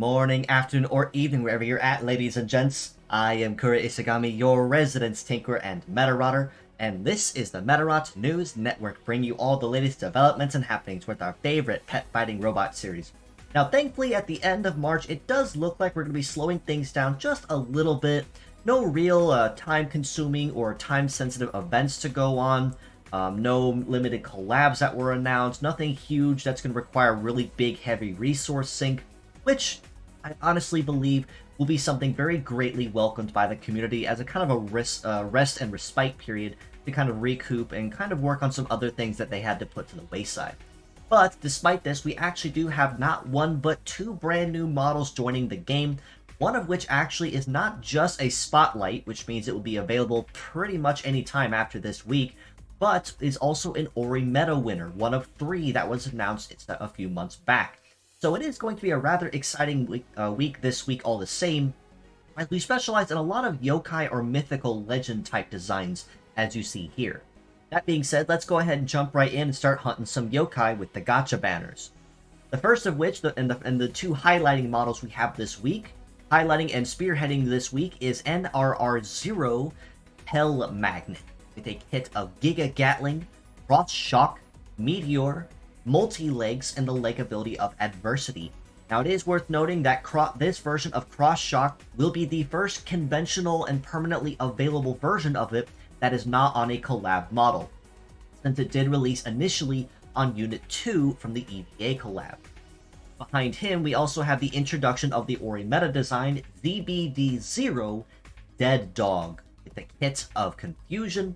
morning, afternoon, or evening, wherever you're at, ladies and gents. I am Kura Isagami, your resident tinkerer and Medarotter, and this is the Medarot News Network, bringing you all the latest developments and happenings with our favorite pet fighting robot series. Now, thankfully, at the end of March, it does look like we're going to be slowing things down just a little bit. No real time-consuming or time-sensitive events to go on. No limited collabs that were announced, nothing huge that's going to require really big, heavy resource sink, which I honestly believe will be something very greatly welcomed by the community as a kind of a rest and respite period to kind of recoup and kind of work on some other things that they had to put to the wayside. But despite this, we actually do have not one but two brand new models joining the game, one of which actually is not just a spotlight, which means it will be available pretty much any time after this week, but is also an Orimeda Winner, one of three that was announced a few months back. So it is going to be a rather exciting week this week all the same, as we specialize in a lot of yokai or mythical legend type designs, as you see here. That being said, let's go ahead and jump right in and start hunting some yokai with the gacha banners. The first of which, and the two highlighting models we have this week, highlighting and spearheading this week, is NRR0 Hell Magnet, with a kit of Giga Gatling, Cross Shock, Meteor, Multi-Legs, and the leg ability of Adversity. Now, it is worth noting that this version of Cross Shock will be the first conventional and permanently available version of it that is not on a collab model, since it did release initially on Unit 2 from the EVA collab. Behind him, we also have the introduction of the Orimeda design ZBD0 Dead Dog, with a kit of Confusion,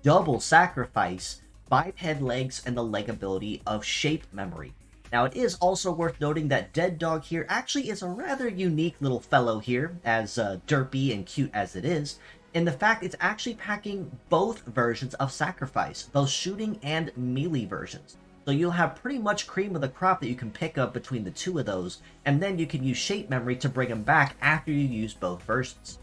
Double Sacrifice, Biped Legs, and the leg ability of Shape Memory. Now, it is also worth noting that Dead Dog here actually is a rather unique little fellow here, as derpy and cute as it is, in the fact it's actually packing both versions of Sacrifice, both shooting and melee versions. So you'll have pretty much cream of the crop that you can pick up between the two of those, and then you can use Shape Memory to bring them back after you use both versions.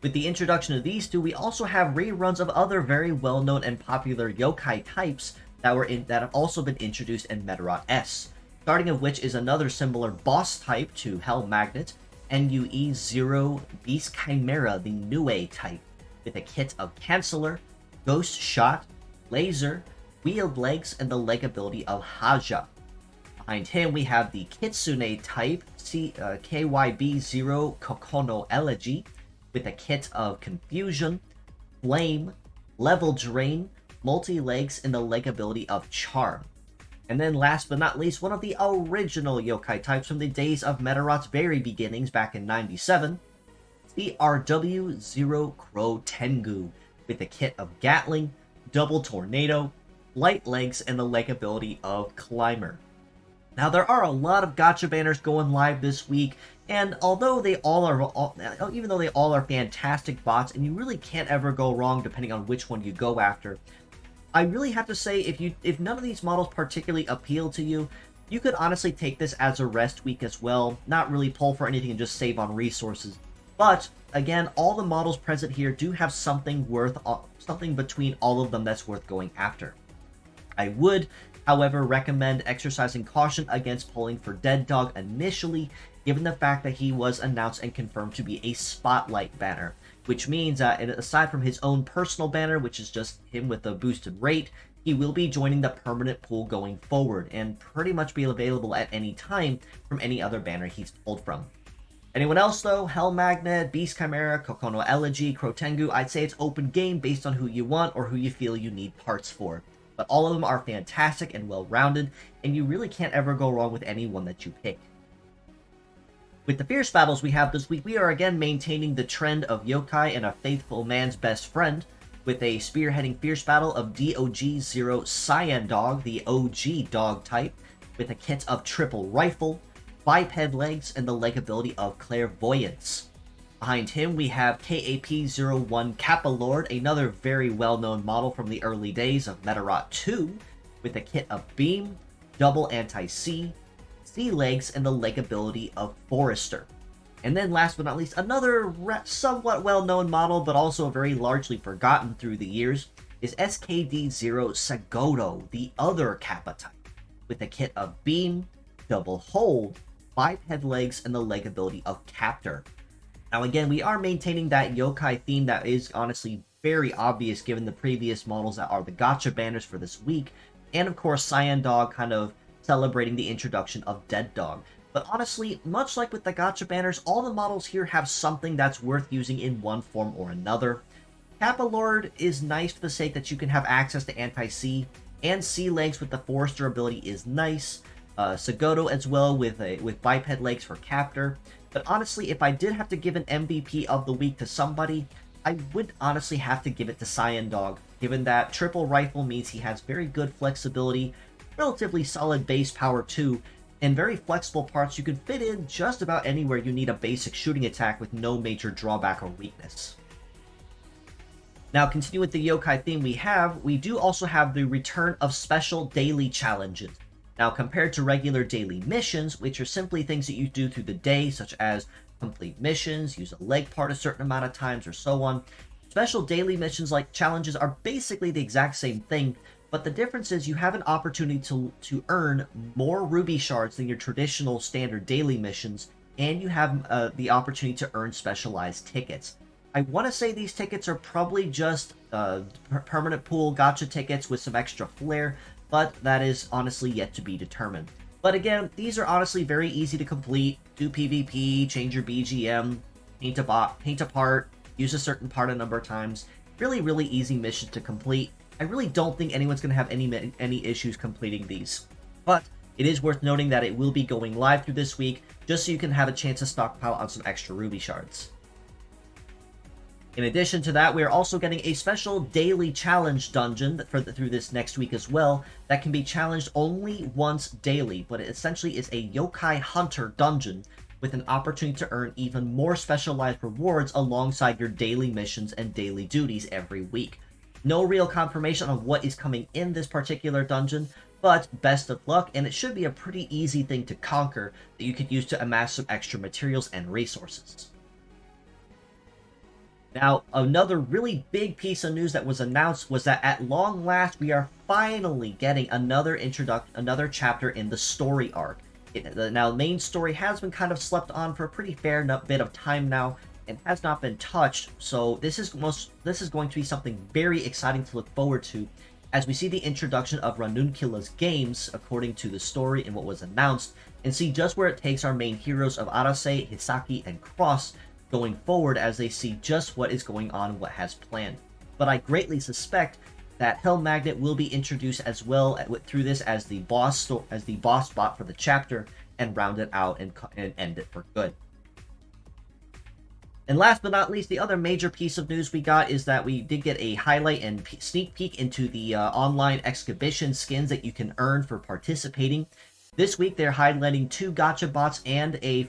With the introduction of these two, we also have reruns of other very well-known and popular yokai types that have also been introduced in Medarot S, starting of which is another similar boss type to Hell Magnet, NUE0 Beast Chimera, the Nue type, with a kit of Canceller, Ghost Shot, Laser, Wheeled Legs, and the leg ability of Haja. Behind him, we have the Kitsune type KYB0 Kokono Elegy, with a kit of Confusion, Flame, Level Drain, Multi-Legs, and the leg ability of Charm. And then last but not least, one of the original yokai types from the days of Medarot's very beginnings back in 97, the RW0 Crow Tengu, with a kit of Gatling, Double Tornado, Light Legs, and the leg ability of Climber. Now, there are a lot of gacha banners going live this week, and although they all are, even though they all are fantastic bots, and you really can't ever go wrong depending on which one you go after, I really have to say, if none of these models particularly appeal to you, you could honestly take this as a rest week as well, not really pull for anything and just save on resources. But again, all the models present here do have something between all of them that's worth going after. I would, however, recommend exercising caution against pulling for Dead Dog initially, given the fact that he was announced and confirmed to be a Spotlight banner, which means aside from his own personal banner, which is just him with a boosted rate, he will be joining the permanent pool going forward and pretty much be available at any time from any other banner he's pulled from. Anyone else though? Hell Magnet, Beast Chimera, Kokono Elegy, Crow Tengu, I'd say it's open game based on who you want or who you feel you need parts for. But all of them are fantastic and well-rounded, and you really can't ever go wrong with any one that you pick. With the Fierce Battles we have this week, we are again maintaining the trend of yokai and a faithful man's best friend, with a spearheading Fierce Battle of DOG0 Cyan Dog, the OG dog type, with a kit of Triple Rifle, Biped Legs, and the leg ability of Clairvoyance. Behind him, we have KAP01 Kappa Lord, another very well-known model from the early days of Medarot 2, with a kit of Beam, Double Anti-C, Sea Legs, and the leg ability of Forester. And then last but not least, another somewhat well-known model, but also very largely forgotten through the years, is SKD0 Sagoto, the other Kappa type, with a kit of Beam, Double Hold, biped legs and the leg ability of Captor. Now again, we are maintaining that yokai theme that is honestly very obvious given the previous models that are the gacha banners for this week, and of course Cyan Dog kind of celebrating the introduction of Dead Dog. But honestly, much like with the gacha banners, all the models here have something that's worth using in one form or another. Kappa Lord is nice for the sake that you can have access to anti-C, and Sea Legs with the Forester ability is nice. Sagoto as well with biped legs for Captor. But honestly, if I did have to give an MVP of the week to somebody, I would honestly have to give it to Cyan Dog, given that triple rifle means he has very good flexibility, relatively solid base power too, and very flexible parts you can fit in just about anywhere you need a basic shooting attack with no major drawback or weakness. Now, continue with the yokai theme we do also have the return of special daily challenges. Now, compared to regular daily missions, which are simply things that you do through the day, such as complete missions, use a leg part a certain amount of times, or so on, special daily missions like challenges are basically the exact same thing, but the difference is you have an opportunity to earn more ruby shards than your traditional standard daily missions, and you have the opportunity to earn specialized tickets. I want to say these tickets are probably just permanent pool gacha tickets with some extra flair, but that is honestly yet to be determined. But again, these are honestly very easy to complete. Do PvP, change your BGM, paint a part, use a certain part a number of times. Really, really easy mission to complete. I really don't think anyone's going to have any issues completing these. But it is worth noting that it will be going live through this week, just so you can have a chance to stockpile on some extra ruby shards. In addition to that, we are also getting a special daily challenge dungeon through this next week as well, that can be challenged only once daily, but it essentially is a Yokai Hunter dungeon with an opportunity to earn even more specialized rewards alongside your daily missions and daily duties every week. No real confirmation on what is coming in this particular dungeon, but best of luck, and it should be a pretty easy thing to conquer that you could use to amass some extra materials and resources. Now, another really big piece of news that was announced was that at long last, we are finally getting another chapter in the story arc. Now, the main story has been kind of slept on for a pretty fair bit of time now, and has not been touched, so this is going to be something very exciting to look forward to, as we see the introduction of Ranunculus games, according to the story and what was announced, and see just where it takes our main heroes of Arase, Hisaki, and Cross, going forward as they see just what is going on and what has planned. But I greatly suspect that Hell Magnet will be introduced as well through this as the boss bot for the chapter, and round it out and end it for good. And last but not least, the other major piece of news we got is that we did get a highlight and sneak peek into the online exhibition skins that you can earn for participating. This week, they're highlighting 2 gacha bots and a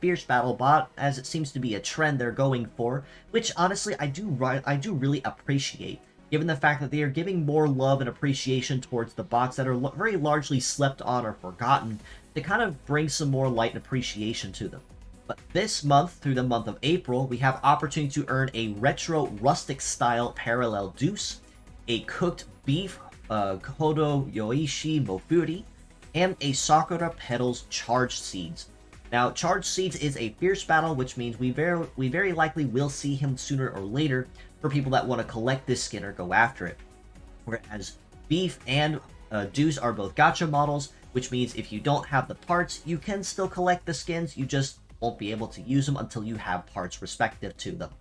fierce battle bot, as it seems to be a trend they're going for, which honestly I do really appreciate, given the fact that they are giving more love and appreciation towards the bots that are very largely slept on or forgotten, to kind of bring some more light and appreciation to them. But this month, through the month of April, we have opportunity to earn a retro rustic style parallel deuce, a cooked beef Kodo Yoishi Mofuri, and a Sakura Petals Charged Seeds. Now, Charged Seeds is a fierce battle, which means we very likely will see him sooner or later for people that want to collect this skin or go after it. Whereas Beef and Deuce are both gacha models, which means if you don't have the parts, you can still collect the skins, you just won't be able to use them until you have parts respective to them.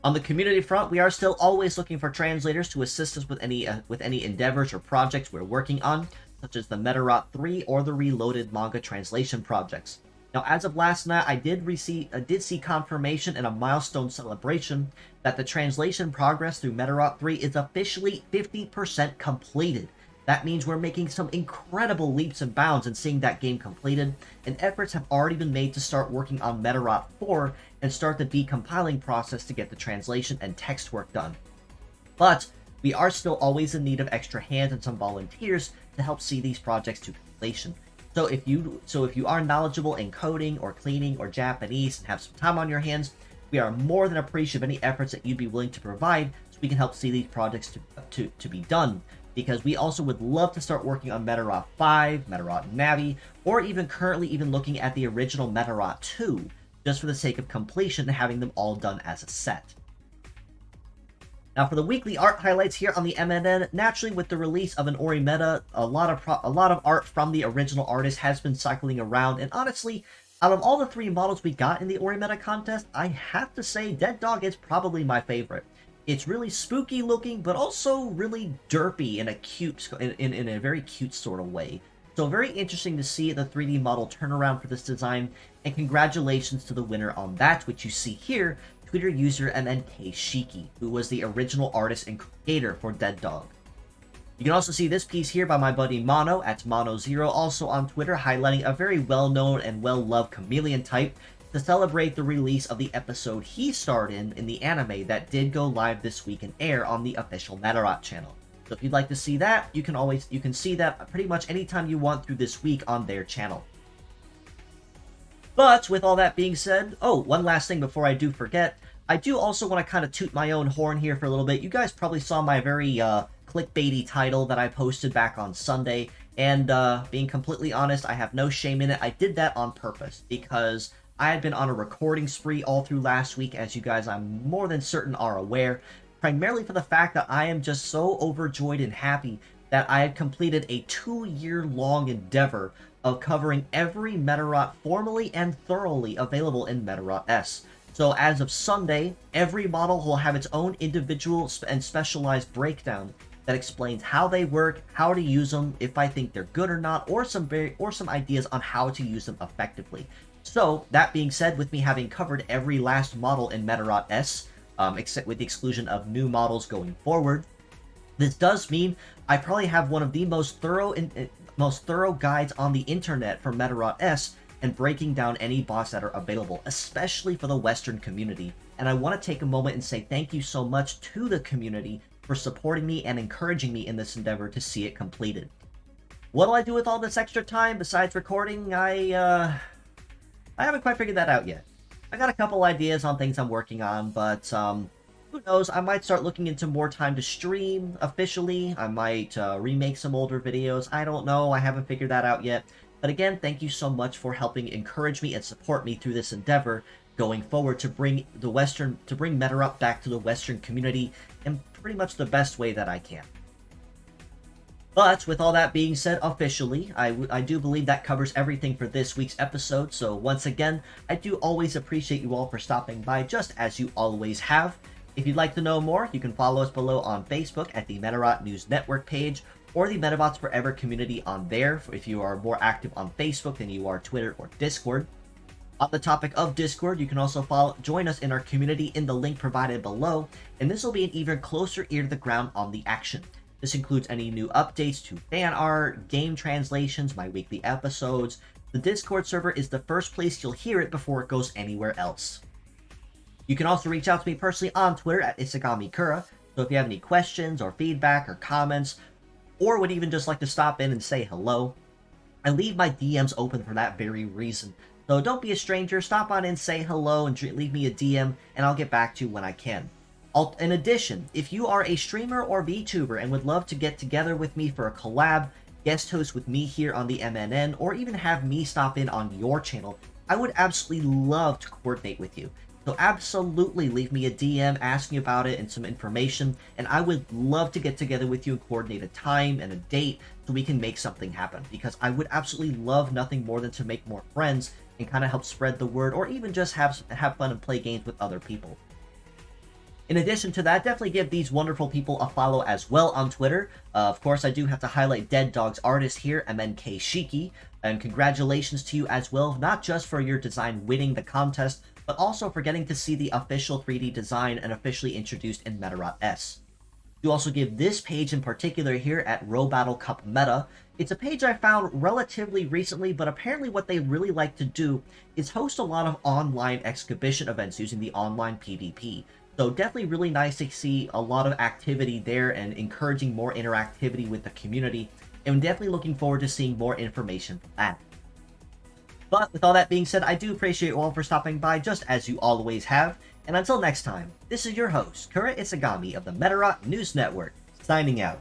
On the community front, we are still always looking for translators to assist us with any endeavors or projects we're working on, such as the Medarot 3 or the Reloaded manga translation projects. Now, as of last night, I did see confirmation in a milestone celebration that the translation progress through Medarot 3 is officially 50% completed. That means we're making some incredible leaps and bounds in seeing that game completed, and efforts have already been made to start working on Medarot 4 and start the decompiling process to get the translation and text work done. But we are still always in need of extra hands and some volunteers to help see these projects to completion. So if you are knowledgeable in coding or cleaning or Japanese and have some time on your hands, we are more than appreciative of any efforts that you'd be willing to provide so we can help see these projects to be done. because we also would love to start working on Medarot 5, Medarot Navi, or even currently even looking at the original Medarot 2, just for the sake of completion and having them all done as a set. Now for the weekly art highlights here on the MNN, naturally with the release of an Orimeda, a lot of art from the original artist has been cycling around, and honestly, out of all the 3 models we got in the Orimeda contest, I have to say Dead Dog is probably my favorite. It's really spooky looking, but also really derpy in a cute, in a very cute sort of way. So very interesting to see the 3D model turnaround for this design, and congratulations to the winner on that, which you see here, Twitter user MNK who was the original artist and creator for Dead Dog. You can also see this piece here by my buddy Mono at Mono0, also on Twitter, highlighting a very well-known and well-loved chameleon type to celebrate the release of the episode he starred in the anime that did go live this week and air on the official Medarot channel. So if you'd like to see that, you can see that pretty much anytime you want through this week on their channel. But with all that being said, oh, one last thing before I do forget, I do also want to kind of toot my own horn here for a little bit. You guys probably saw my very clickbaity title that I posted back on Sunday, and being completely honest, I have no shame in it. I did that on purpose because I had been on a recording spree all through last week, as you guys I'm more than certain are aware, primarily for the fact that I am just so overjoyed and happy that I had completed a 2-year-long endeavor of covering every Medarot formally and thoroughly available in Medarot S. So as of Sunday, every model will have its own individual and specialized breakdown that explains how they work, how to use them, if I think they're good or not, or some ideas on how to use them effectively. So, that being said, with me having covered every last model in Medarot S, except with the exclusion of new models going forward, this does mean I probably have one of the most thorough guides on the internet for Medarot S and breaking down any bots that are available, especially for the Western community. And I want to take a moment and say thank you so much to the community for supporting me and encouraging me in this endeavor to see it completed. What'll I do with all this extra time besides recording? I haven't quite figured that out yet. I got a couple ideas on things I'm working on, but who knows, I might start looking into more time to stream officially. I might remake some older videos. I don't know, I haven't figured that out yet. But again, thank you so much for helping encourage me and support me through this endeavor going forward to bring Medarot back to the Western community in pretty much the best way that I can. But with all that being said, officially, I do believe that covers everything for this week's episode. So once again, I do always appreciate you all for stopping by, just as you always have. If you'd like to know more, you can follow us below on Facebook at the Medarot News Network page, or the Metabots Forever community on there, if you are more active on Facebook than you are Twitter or Discord. On the topic of Discord, you can also join us in our community in the link provided below, and this will be an even closer ear to the ground on the action. This includes any new updates to fan art, game translations, my weekly episodes. The Discord server is the first place you'll hear it before it goes anywhere else. You can also reach out to me personally on Twitter at Isagamikura, so if you have any questions or feedback or comments, or would even just like to stop in and say hello, I leave my DMs open for that very reason. So don't be a stranger, stop on in, say hello, and leave me a DM, and I'll get back to you when I can. In addition, if you are a streamer or VTuber and would love to get together with me for a collab, guest host with me here on the MNN, or even have me stop in on your channel, I would absolutely love to coordinate with you. So absolutely leave me a DM asking about it and some information, and I would love to get together with you and coordinate a time and a date so we can make something happen, because I would absolutely love nothing more than to make more friends and kind of help spread the word, or even just have fun and play games with other people. In addition to that, definitely give these wonderful people a follow as well on Twitter. Of course, I do have to highlight Dead Dog's artist here, MNK Shiki, and congratulations to you as well, not just for your design winning the contest, but also for getting to see the official 3D design and officially introduced in Medarot S. You also give this page in particular here at Row Battle Cup Meta. It's a page I found relatively recently, but apparently what they really like to do is host a lot of online exhibition events using the online PvP. So definitely really nice to see a lot of activity there and encouraging more interactivity with the community. And I'm definitely looking forward to seeing more information from that. But with all that being said, I do appreciate you all for stopping by, just as you always have. And until next time, this is your host, Kura Isagami of the Medarot News Network, signing out.